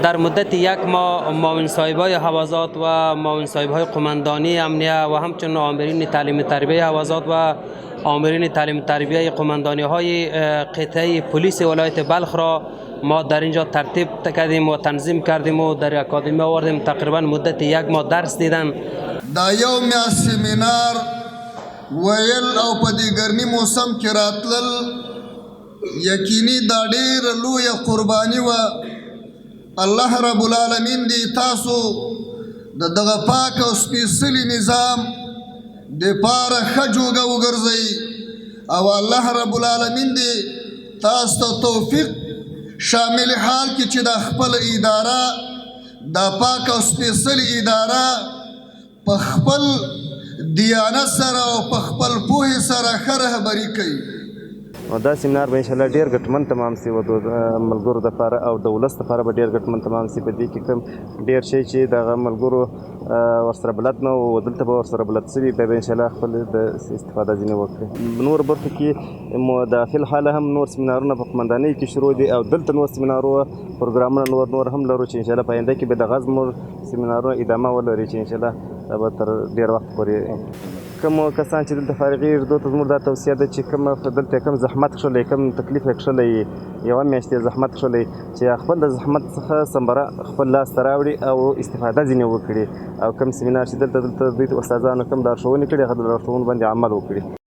در مدت یک ماه معاون صاحبای حوزات و معاون صاحبای قماندانی امنیه و همچنین آمرین تعلیم تربیه حوزات و آمرین تعلیم تربیه قماندانی های قطعه پلیس ولایت بلخ را ما در اینجا ترتیب کردیم و تنظیم کردیم و در اکادمی آوردیم. تقریبا مدت یک ماه درس دیدن. دا یو میا سیمینار ویل او په دې ګرمي موسم کې راتلل یقیني دا ډېره لویه قرباني وه. الله رب العالمین دې تاسو د دغه پاک او سپېڅلي نظام دپاره ښه جوګه وګرځئ او الله رب العالمین دې تاسو ته توفیق شامل حال کې چې دا خپل اداره دا پاک او سپېڅلي اداره په خپل دیانت سره او په خپل پوهې سره ښه رهبري کوي. او دا سیمینار به انشاءالله ډېر ګټمن تمام سي د ملګرو دپاره او د ولس دپاره به ډېر ګټمن تمام سي. په دې کې کوم ډېر شی چې دغه ملګرو ورسره بلد نه و دلته به ورسره بلد سوي بیا به انشاءالله خپل د استفاده ځینې وکړي. نور برخو کې د فی الحال هم نور سیمینارونه په قمندانۍ کې شروع دي او دلته نور سیمینارو پروګرامونه نور هم لرو چې انشاءالله په آینده کې به دغه زموږ سیمینارونه ادامه ولري چې انشاءالله دا به تر ډېر وخت پورې کوم کسان چې دلته فارغېږي دوی ته زموږ دا توصیه ده چې کوم دلته کوم زحمت کښلی کوم تکلیف یې کښلی یوه میاشت یې زحمت کښلی چې خپل د زحمت څخه ثمره خپل لاس ته راوړي او استفاده ځینې وکړي او کوم سیمینار چې دلته دوی ته استادانو کوم لارښوونې کړي هغه د لارښوونو باندې عمل وکړي.